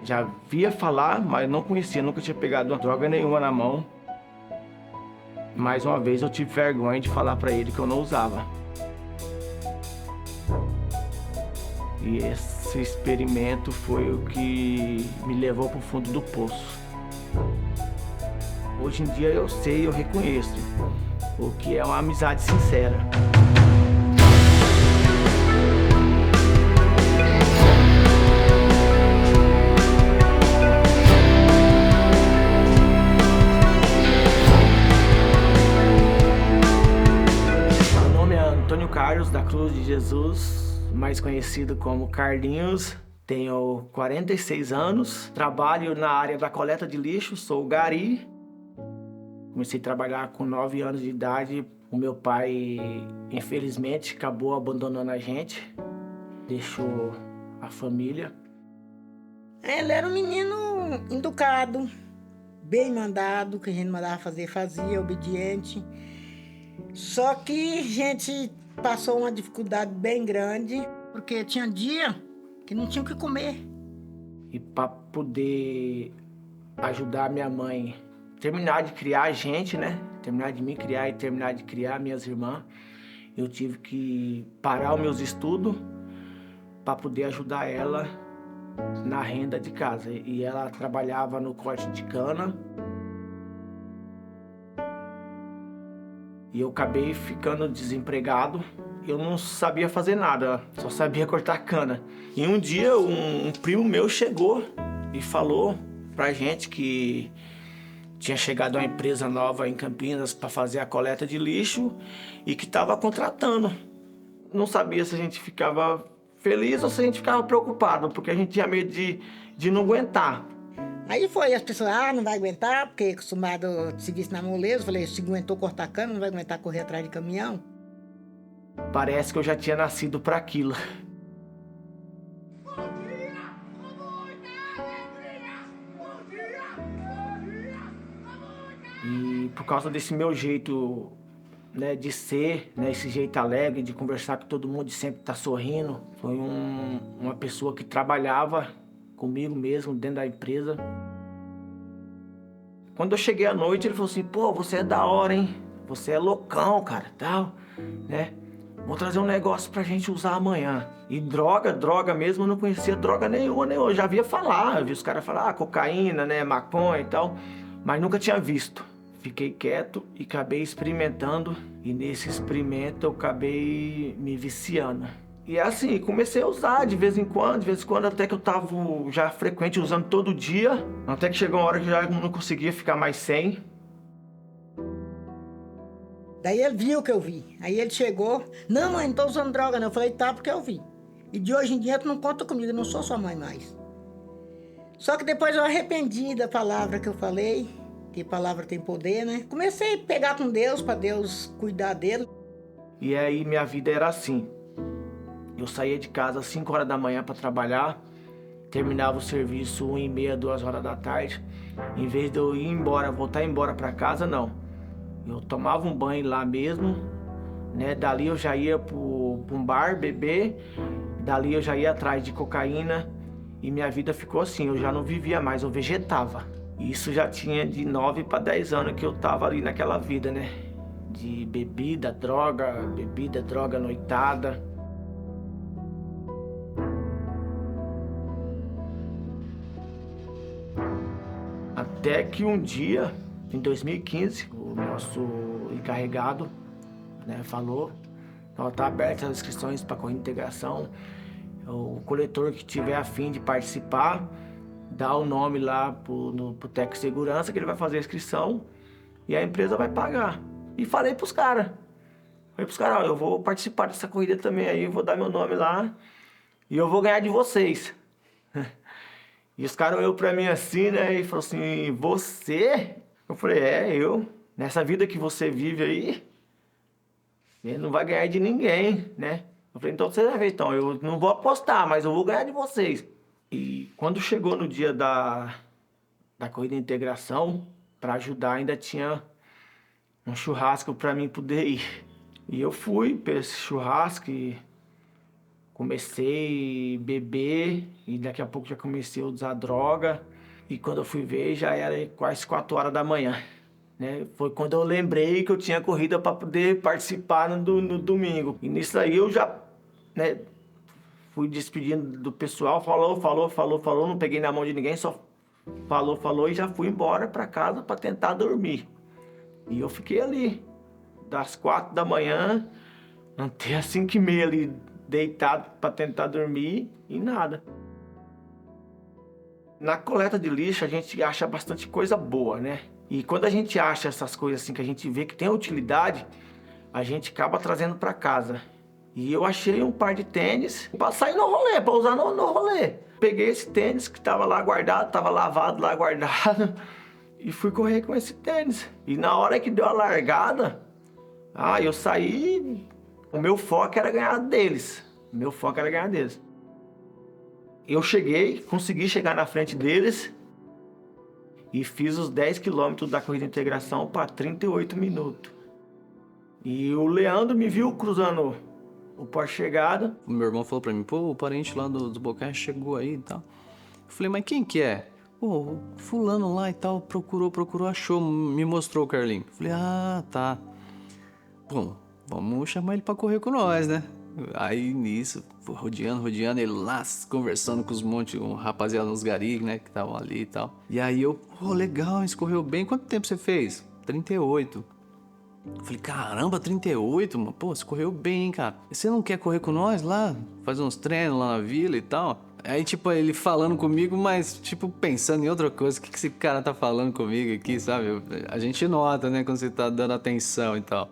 Já via falar, mas não conhecia, nunca tinha pegado droga nenhuma na mão. Mais uma vez eu tive vergonha de falar pra ele que eu não usava. E esse experimento foi o que me levou pro fundo do poço. Hoje em dia eu sei, eu reconheço o que é uma amizade sincera. Meu nome é Antônio Carlos da Cruz de Jesus, mais conhecido como Carlinhos. Tenho 46 anos, trabalho na área da coleta de lixo, sou gari. Comecei a trabalhar com 9 anos de idade. O meu pai, infelizmente, acabou abandonando a gente, deixou a família. Ele era um menino educado, bem mandado, que a gente mandava fazer, fazia, obediente. Só que a gente passou uma dificuldade bem grande, porque tinha dia que não tinha o que comer. E para poder ajudar minha mãe terminar de criar a gente, né? Terminar de me criar e terminar de criar minhas irmãs, eu tive que parar os meus estudos para poder ajudar ela na renda de casa. E ela trabalhava no corte de cana. E eu acabei ficando desempregado. Eu não sabia fazer nada, só sabia cortar cana. E um dia um primo meu chegou e falou pra gente que tinha chegado uma empresa nova em Campinas para fazer a coleta de lixo e que estava contratando. Não sabia se a gente ficava feliz ou se a gente ficava preocupado, porque a gente tinha medo de não aguentar. Aí foi, as pessoas, não vai aguentar, porque acostumado a serviço na moleza. Falei, se aguentou cortar cana, não vai aguentar correr atrás de caminhão. Parece que eu já tinha nascido para aquilo. E por causa desse meu jeito, né, de ser, né, esse jeito alegre, de conversar com todo mundo, de sempre estar sorrindo, foi uma pessoa que trabalhava comigo mesmo dentro da empresa. Quando eu cheguei à noite, ele falou assim: pô, você é da hora, hein? Você é loucão, cara, tal, né? Vou trazer um negócio pra gente usar amanhã. E droga mesmo, eu não conhecia droga nenhuma, nem eu já via falar, eu vi os caras falar, cocaína, né, maconha e tal, mas nunca tinha visto. Fiquei quieto e acabei experimentando, e nesse experimento eu acabei me viciando. E assim, comecei a usar de vez em quando, até que eu tava já frequente usando todo dia, até que chegou uma hora que já não conseguia ficar mais sem. Daí ele viu que eu vi. Aí ele chegou, não, mãe, não tô usando droga não. Eu falei, tá, porque eu vi. E de hoje em dia tu não conta comigo, eu não sou sua mãe mais. Só que depois eu arrependi da palavra que eu falei, que palavra tem poder, né? Comecei a pegar com Deus, para Deus cuidar dele. E aí minha vida era assim. Eu saía de casa às 5 horas da manhã para trabalhar, terminava o serviço 1h30, 2 horas da tarde. Em vez de eu ir embora, voltar embora para casa, não. Eu tomava um banho lá mesmo, né? Dali eu já ia pra um bar beber, dali eu já ia atrás de cocaína e minha vida ficou assim, eu já não vivia mais, eu vegetava. Isso já tinha de 9 para 10 anos que eu tava ali naquela vida, né? De bebida, droga, noitada. Até que um dia, em 2015, o nosso encarregado, né, falou, tá aberta as inscrições para a corrida de integração. O coletor que tiver a fim de participar, dá o nome lá pro técnico de segurança que ele vai fazer a inscrição e a empresa vai pagar. E falei pros caras, ó, eu vou participar dessa corrida também aí, eu vou dar meu nome lá e eu vou ganhar de vocês. E os caras olhou pra mim assim, né, e falou assim, você? Eu falei, eu. Nessa vida que você vive aí, ele não vai ganhar de ninguém, né? Eu falei, então você vai ver, então, eu não vou apostar, mas eu vou ganhar de vocês. E quando chegou no dia da corrida de integração, para ajudar, ainda tinha um churrasco para mim poder ir. E eu fui para esse churrasco e comecei a beber e daqui a pouco já comecei a usar droga. E quando eu fui ver, já era quase 4 horas da manhã, né? Foi quando eu lembrei que eu tinha corrida para poder participar no domingo. E nisso aí eu já, né, fui despedindo do pessoal, falou, não peguei na mão de ninguém, só falou e já fui embora para casa para tentar dormir. E eu fiquei ali, das 4 da manhã até as 5h30 ali, deitado para tentar dormir e nada. Na coleta de lixo a gente acha bastante coisa boa, né? E quando a gente acha essas coisas assim que a gente vê que tem utilidade, a gente acaba trazendo para casa. E eu achei um par de tênis para sair no rolê, para usar no rolê. Peguei esse tênis que estava lá guardado, estava lavado lá guardado e fui correr com esse tênis. E na hora que deu a largada, eu saí, o meu foco era ganhar deles. Eu consegui chegar na frente deles e fiz os 10 quilômetros da corrida de integração para 38 minutos. E o Leandro me viu cruzando o pós-chegada. O meu irmão falou pra mim, pô, o parente lá do Bocacha chegou aí e tal. Eu falei, mas quem que é? Pô, fulano lá e tal, procurou, achou, me mostrou o Carlinho. Eu falei, tá. Bom, vamos chamar ele pra correr com nós, né? Aí nisso, rodeando, ele lá conversando com um rapaziada, uns gari, né, que estavam ali e tal. E aí eu, legal, escorreu bem. Quanto tempo você fez? 38. Eu falei, caramba, 38, mano. Pô, você correu bem, hein, cara. E você não quer correr com nós lá? Fazer uns treinos lá na vila e tal? Aí, tipo, ele falando comigo, mas, tipo, pensando em outra coisa. O que esse cara tá falando comigo aqui, sabe? A gente nota, né, quando você tá dando atenção e tal.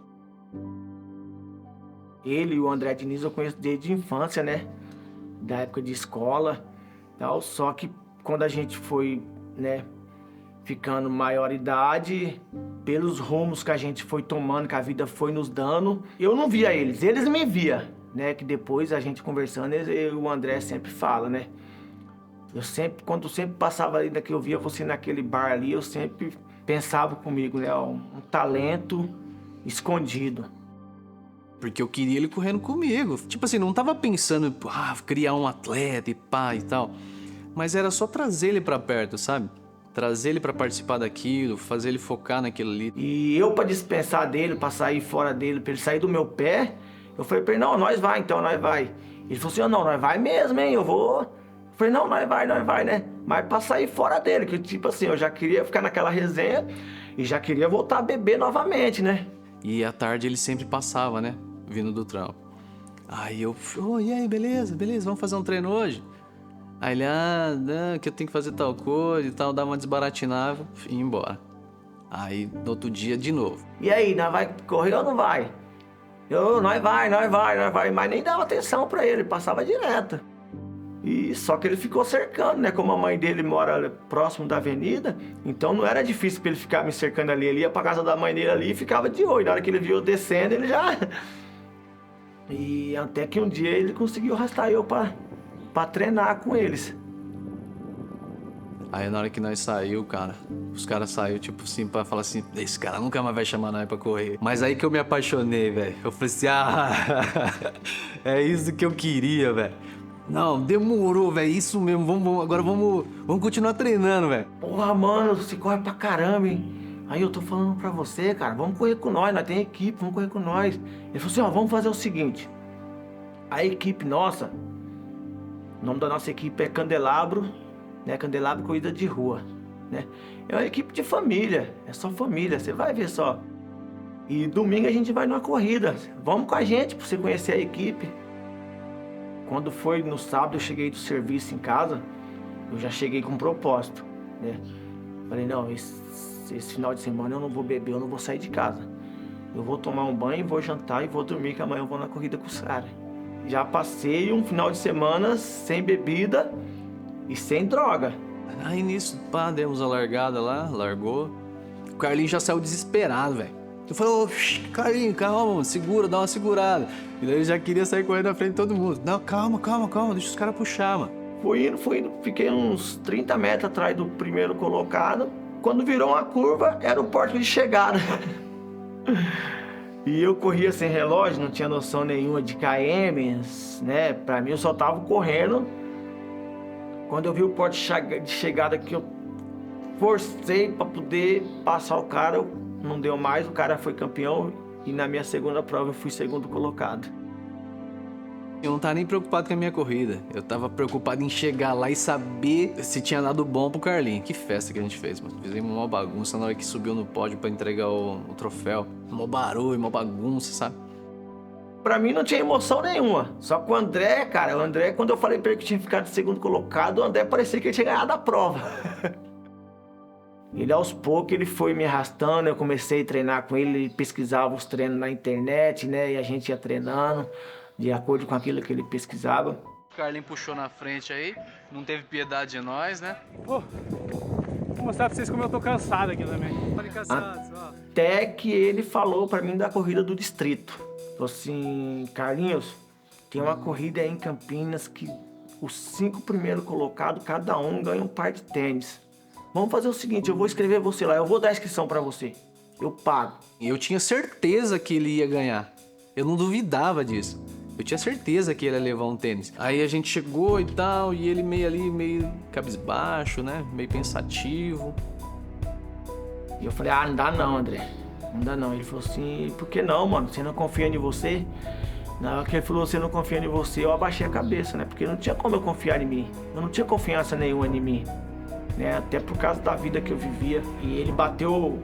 Ele e o André Diniz eu conheço desde a infância, né? Da época de escola e tal. Só que quando a gente foi, né, ficando maior idade, pelos rumos que a gente foi tomando, que a vida foi nos dando, eu não via eles me viam, né? Que depois a gente conversando, o André sempre fala, né? Quando eu sempre passava ali, que eu via você naquele bar ali, eu sempre pensava comigo, né? Um talento escondido. Porque eu queria ele correndo comigo. Tipo assim, não tava pensando, criar um atleta e pá e tal. Mas era só trazer ele pra perto, sabe? Trazer ele pra participar daquilo, fazer ele focar naquilo ali. E eu, pra dispensar dele, pra sair fora dele, pra ele sair do meu pé, eu falei pra ele, não, nós vai, Ele falou assim, não, nós vai mesmo, hein, eu vou. Eu falei, não, nós vai, né? Mas pra sair fora dele, que tipo assim, eu já queria ficar naquela resenha e já queria voltar a beber novamente, né? E à tarde ele sempre passava, né? Vindo do trampo. Aí eu, e aí, beleza, vamos fazer um treino hoje? Aí ele, que eu tenho que fazer tal coisa e tal, dá uma desbaratinada e ir embora. Aí, no outro dia, de novo. E aí, nós vai correr ou não vai? Nós vai, mas nem dava atenção pra ele, passava direto. E só que ele ficou cercando, né? Como a mãe dele mora próximo da avenida, então não era difícil pra ele ficar me cercando ali. Ele ia pra casa da mãe dele ali e ficava de olho. Na hora que ele viu eu descendo, ele já... E até que um dia ele conseguiu arrastar eu pra treinar com eles. Aí na hora que nós saiu, cara, os caras saíram tipo assim pra falar assim, esse cara nunca mais vai chamar nós pra correr. Mas aí que eu me apaixonei, velho. Eu falei assim, é isso que eu queria, velho. Não, demorou, velho, isso mesmo, agora vamos continuar treinando, velho. Porra, mano, você corre pra caramba, hein? Aí eu tô falando pra você, cara, vamos correr com nós tem equipe, vamos correr com nós. Ele falou assim, vamos fazer o seguinte. A equipe nossa, o nome da nossa equipe é Candelabro, né? Candelabro Corrida de Rua, né? É uma equipe de família, é só família, você vai ver só. E domingo a gente vai numa corrida, vamos com a gente pra você conhecer a equipe. Quando foi no sábado, eu cheguei do serviço em casa, eu já cheguei com um propósito, né? Falei, não, esse final de semana eu não vou beber, eu não vou sair de casa. Eu vou tomar um banho, vou jantar e vou dormir, que amanhã eu vou na corrida com os caras. Já passei um final de semana sem bebida e sem droga. Aí nisso, demos a largada lá, largou. O Carlinho já saiu desesperado, velho. Eu falei, Carlinho, calma, segura, dá uma segurada. E daí ele já queria sair correndo na frente de todo mundo. Não, calma, deixa os caras puxar, mano. Fui indo, fiquei uns 30 metros atrás do primeiro colocado. Quando virou uma curva, era o porto de chegada. E eu corria sem relógio, não tinha noção nenhuma de km, né? Pra mim eu só tava correndo. Quando eu vi o porte de chegada que eu forcei para poder passar o cara, não deu mais, o cara foi campeão e na minha segunda prova eu fui segundo colocado. Eu não tava nem preocupado com a minha corrida. Eu tava preocupado em chegar lá e saber se tinha dado bom pro Carlinho. Que festa que a gente fez, mano. Fizemos uma bagunça na hora que subiu no pódio pra entregar o troféu. Mó barulho, mó bagunça, sabe? Pra mim não tinha emoção nenhuma. Só que o André, cara, quando eu falei pra ele que tinha ficado segundo colocado, o André parecia que ele tinha ganhado a prova. Ele aos poucos ele foi me arrastando, eu comecei a treinar com ele, ele pesquisava os treinos na internet, né? E a gente ia treinando de acordo com aquilo que ele pesquisava. O Carlinho puxou na frente aí, não teve piedade de nós, né? Pô, vou mostrar pra vocês como eu tô cansado aqui também. Falei cansados, ó. Até que ele falou pra mim da corrida do distrito. Falou assim, Carlinhos, tem uma corrida aí em Campinas que os 5 primeiros colocados, cada um ganha um par de tênis. Vamos fazer o seguinte, eu vou escrever você lá, eu vou dar a inscrição pra você. Eu pago. Eu tinha certeza que ele ia ganhar. Eu não duvidava disso. Eu tinha certeza que ele ia levar um tênis. Aí a gente chegou e tal, e ele meio cabisbaixo, né? Meio pensativo. E eu falei, não dá não, André. Não dá não. Ele falou assim, por que não, mano? Você não confia em você? Na hora que ele falou, você não confia em você, eu abaixei a cabeça, né? Porque não tinha como eu confiar em mim. Eu não tinha confiança nenhuma em mim. Né? Até por causa da vida que eu vivia. E ele bateu,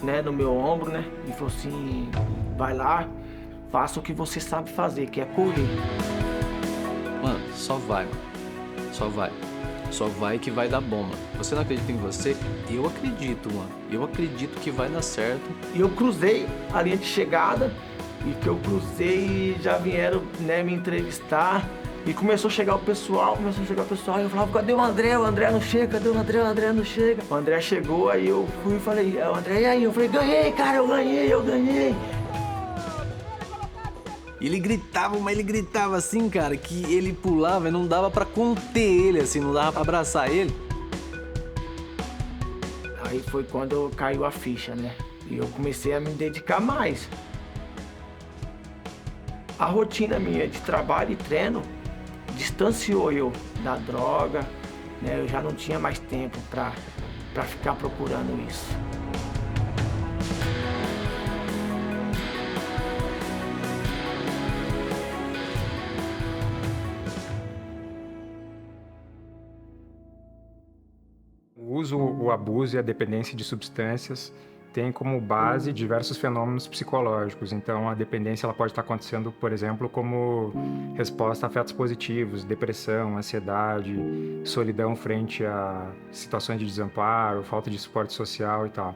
né, no meu ombro, né? E falou assim, vai lá. Faça o que você sabe fazer, que é correr. Mano, só vai, mano. Só vai. Só vai que vai dar bom, mano. Você não acredita em você? Eu acredito, mano. Eu acredito que vai dar certo. E eu cruzei a linha de chegada. E que eu cruzei, já vieram, né, me entrevistar. E começou a chegar o pessoal, E eu falava, cadê o André? O André não chega, cadê o André? O André não chega. O André chegou, aí eu fui e falei, o André, e aí? Eu falei, ganhei, cara, eu ganhei. Ele gritava, mas ele gritava assim, cara, que ele pulava e não dava pra conter ele, assim, não dava pra abraçar ele. Aí foi quando caiu a ficha, né? E eu comecei a me dedicar mais. A rotina minha de trabalho e treino distanciou eu da droga, né? Eu já não tinha mais tempo pra ficar procurando isso. O uso, o abuso e a dependência de substâncias têm como base diversos fenômenos psicológicos. Então, a dependência ela pode estar acontecendo, por exemplo, como resposta a afetos positivos, depressão, ansiedade, solidão frente a situações de desamparo, falta de suporte social e tal.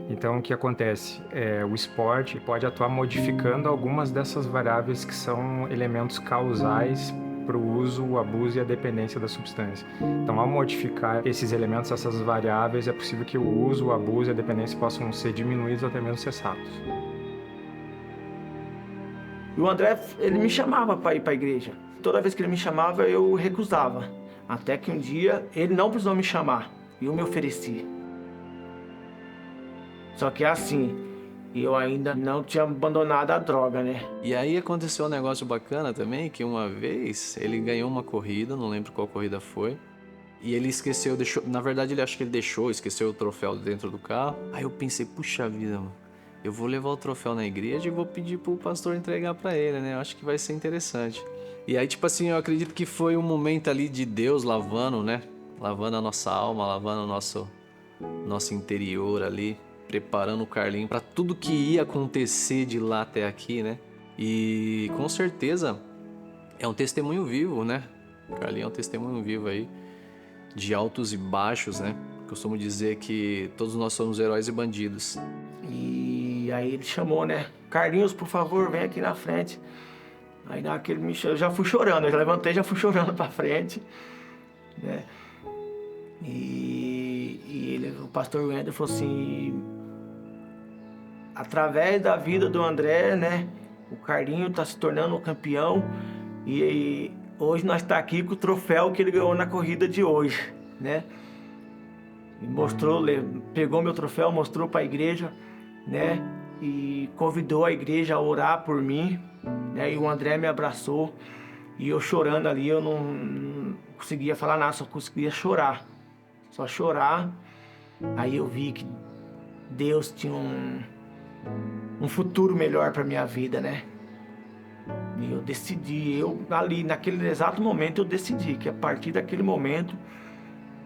Então, o que acontece? O esporte pode atuar modificando algumas dessas variáveis que são elementos causais para o uso, o abuso e a dependência da substância. Então, ao modificar esses elementos, essas variáveis, é possível que o uso, o abuso e a dependência possam ser diminuídos ou até mesmo cessados. E o André, ele me chamava para ir para a igreja. Toda vez que ele me chamava, eu recusava. Até que um dia, ele não precisou me chamar. E eu me ofereci. Só que é assim, eu ainda não tinha abandonado a droga, né? E aí aconteceu um negócio bacana também, que uma vez ele ganhou uma corrida, não lembro qual corrida foi, e ele esqueceu, na verdade ele acho que ele esqueceu o troféu dentro do carro. Aí eu pensei, puxa vida, mano, eu vou levar o troféu na igreja e vou pedir pro pastor entregar pra ele, né? Eu acho que vai ser interessante. E aí, tipo assim, eu acredito que foi um momento ali de Deus lavando, né? Lavando a nossa alma, lavando o nosso interior ali, preparando o Carlinho para tudo que ia acontecer de lá até aqui, né? E com certeza é um testemunho vivo, né? O Carlinho é um testemunho vivo aí de altos e baixos, né? Costumo dizer que todos nós somos heróis e bandidos. E aí ele chamou, né? Carlinhos, por favor, vem aqui na frente. Aí naquele me chamou, eu já fui chorando, eu já levantei, já fui chorando para frente, né? O pastor Wendel falou assim, através da vida do André, né, o Carlinho está se tornando um campeão e hoje nós está aqui com o troféu que ele ganhou na corrida de hoje, né? E mostrou, pegou meu troféu, mostrou para a igreja, né? e convidou a igreja a orar por mim, né? E o André me abraçou e eu chorando ali, eu não conseguia falar nada, só conseguia chorar, só chorar. Aí eu vi que Deus tinha um futuro melhor para minha vida, né? E eu decidi, ali naquele exato momento eu decidi que a partir daquele momento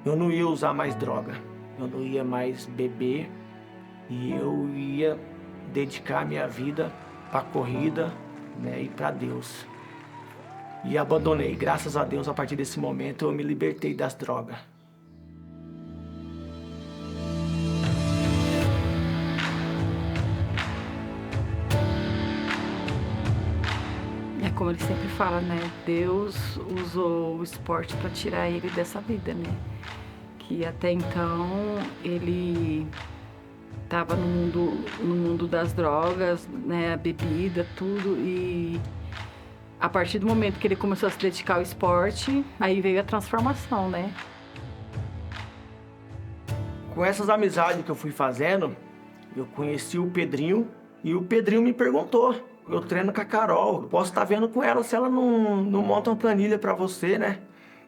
eu não ia usar mais droga, eu não ia mais beber e eu ia dedicar minha vida para a corrida, né, e para Deus. E abandonei, graças a Deus, a partir desse momento eu me libertei das drogas. É como ele sempre fala, né? Deus usou o esporte para tirar ele dessa vida, né? Que até então ele estava no mundo das drogas, né? A bebida, tudo. E a partir do momento que ele começou a se dedicar ao esporte, aí veio a transformação, né? Com essas amizades que eu fui fazendo, eu conheci o Pedrinho e o Pedrinho me perguntou. Eu treino com a Carol, posso estar vendo com ela se ela não monta uma planilha para você, né?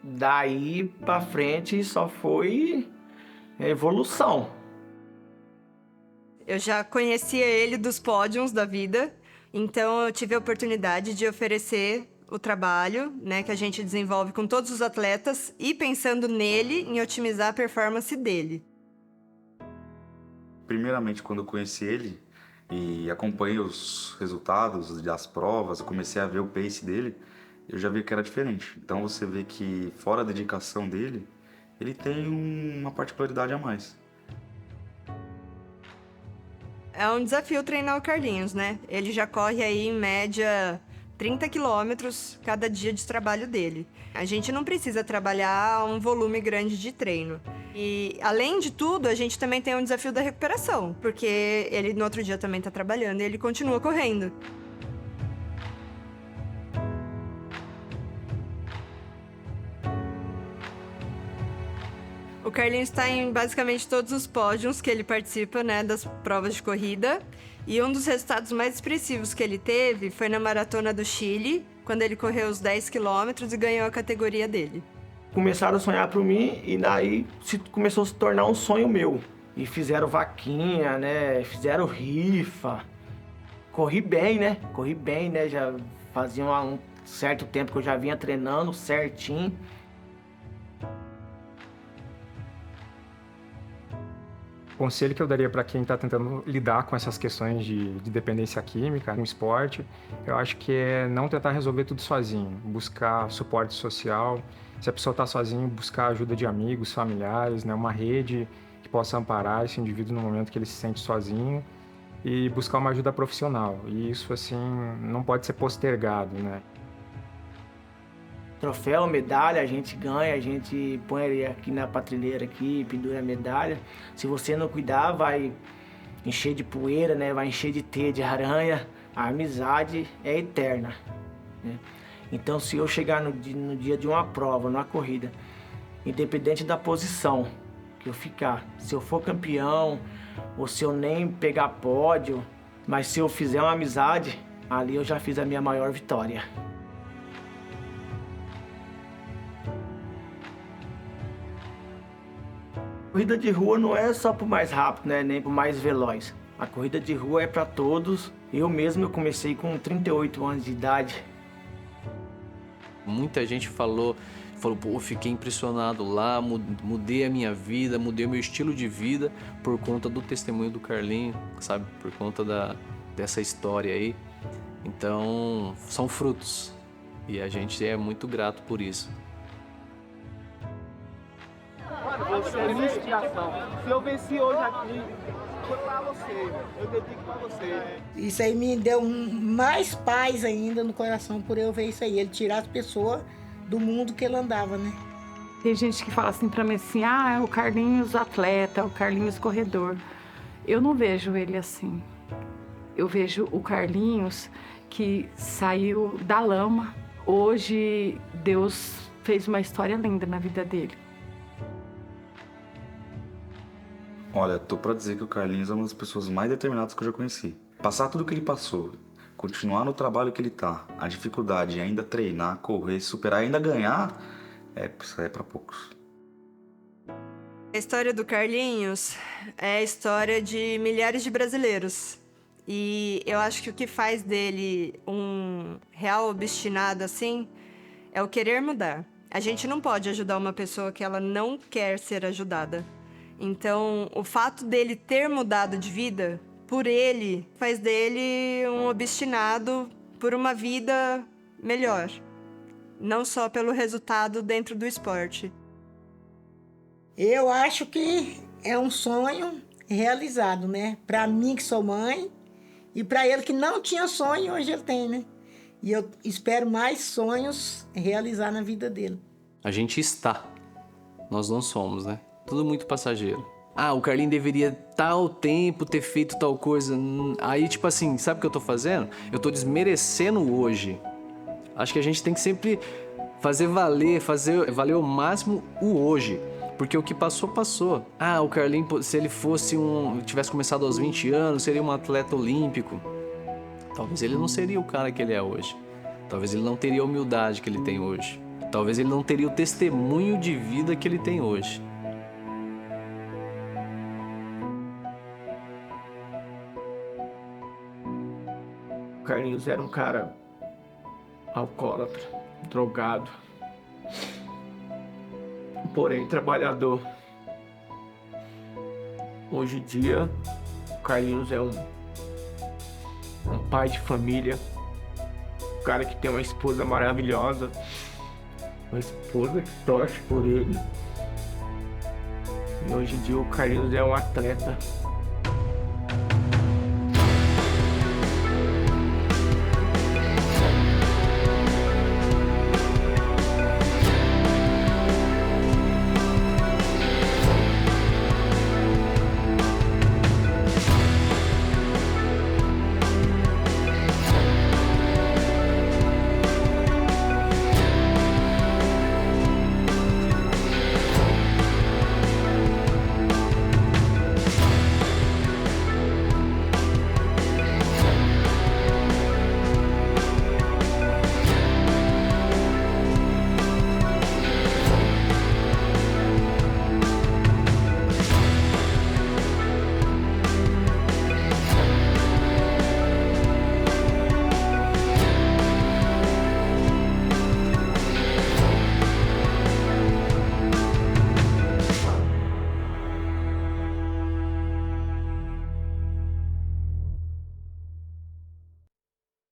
Daí pra frente só foi evolução. Eu já conhecia ele dos pódios da vida, então eu tive a oportunidade de oferecer o trabalho, né, que a gente desenvolve com todos os atletas e pensando nele, em otimizar a performance dele. Primeiramente, quando eu conheci ele e acompanhei os resultados das provas, eu comecei a ver o pace dele, eu já vi que era diferente. Então você vê que fora a dedicação dele, ele tem uma particularidade a mais. É um desafio treinar o Carlinhos, né? Ele já corre aí em média 30 quilômetros cada dia de trabalho dele. A gente não precisa trabalhar um volume grande de treino. E, além de tudo, a gente também tem um desafio da recuperação, porque ele no outro dia também tá trabalhando e ele continua correndo. O Carlinhos está em basicamente todos os pódios que ele participa, né, das provas de corrida. E um dos resultados mais expressivos que ele teve foi na Maratona do Chile, quando ele correu os 10 quilômetros e ganhou a categoria dele. Começaram a sonhar por mim e daí começou a se tornar um sonho meu. E fizeram vaquinha, né, fizeram rifa. Corri bem, né, já fazia um certo tempo que eu já vinha treinando certinho. O conselho que eu daria para quem está tentando lidar com essas questões de dependência química, com esporte, eu acho que é não tentar resolver tudo sozinho, buscar suporte social. Se a pessoa está sozinha, buscar ajuda de amigos, familiares, né, uma rede que possa amparar esse indivíduo no momento que ele se sente sozinho e buscar uma ajuda profissional. E isso, assim, não pode ser postergado, né? Troféu, medalha, a gente ganha, a gente põe ele aqui na prateleira aqui, pendura a medalha. Se você não cuidar, vai encher de poeira, né? Vai encher de teia de aranha. A amizade é eterna, né? Então, se eu chegar no dia de uma prova, numa corrida, independente da posição que eu ficar, se eu for campeão ou se eu nem pegar pódio, mas se eu fizer uma amizade, ali eu já fiz a minha maior vitória. A corrida de rua não é só pro mais rápido, né? Nem pro mais veloz. A corrida de rua é para todos. Eu mesmo comecei com 38 anos de idade. Muita gente falou, pô, fiquei impressionado lá, mudei a minha vida, mudei o meu estilo de vida por conta do testemunho do Carlinho, sabe? Por conta dessa história aí. Então, são frutos. E a gente é muito grato por isso. Você é minha inspiração. Se eu venci hoje aqui, foi pra você. Eu dedico pra você. Isso aí me deu mais paz ainda no coração por eu ver isso aí. Ele tirar as pessoas do mundo que ele andava, né? Tem gente que fala assim pra mim assim, é o Carlinhos atleta, o Carlinhos corredor. Eu não vejo ele assim. Eu vejo o Carlinhos que saiu da lama. Hoje Deus fez uma história linda na vida dele. Olha, tô pra dizer que o Carlinhos é uma das pessoas mais determinadas que eu já conheci. Passar tudo que ele passou, continuar no trabalho que ele tá, a dificuldade, ainda treinar, correr, superar, ainda ganhar, isso é para poucos. A história do Carlinhos é a história de milhares de brasileiros. E eu acho que o que faz dele um real obstinado assim é o querer mudar. A gente não pode ajudar uma pessoa que ela não quer ser ajudada. Então, o fato dele ter mudado de vida, por ele, faz dele um obstinado por uma vida melhor. Não só pelo resultado dentro do esporte. Eu acho que é um sonho realizado, né? Para mim que sou mãe e para ele que não tinha sonho, hoje ele tem, né? E eu espero mais sonhos realizar na vida dele. A gente está. Nós não somos, né? Tudo muito passageiro. Ah, o Carlinhos deveria tal tempo ter feito tal coisa. Aí, tipo assim, sabe o que eu tô fazendo? Eu tô desmerecendo o hoje. Acho que a gente tem que sempre fazer valer ao máximo o hoje. Porque o que passou, passou. Ah, o Carlinhos, se ele tivesse começado aos 20 anos, seria um atleta olímpico. Talvez ele não seria o cara que ele é hoje. Talvez ele não teria a humildade que ele tem hoje. Talvez ele não teria o testemunho de vida que ele tem hoje. O Carlinhos era um cara alcoólatra, drogado, porém trabalhador. Hoje em dia, o Carlinhos é um pai de família, um cara que tem uma esposa maravilhosa, uma esposa que torce por ele. E hoje em dia o Carlinhos é um atleta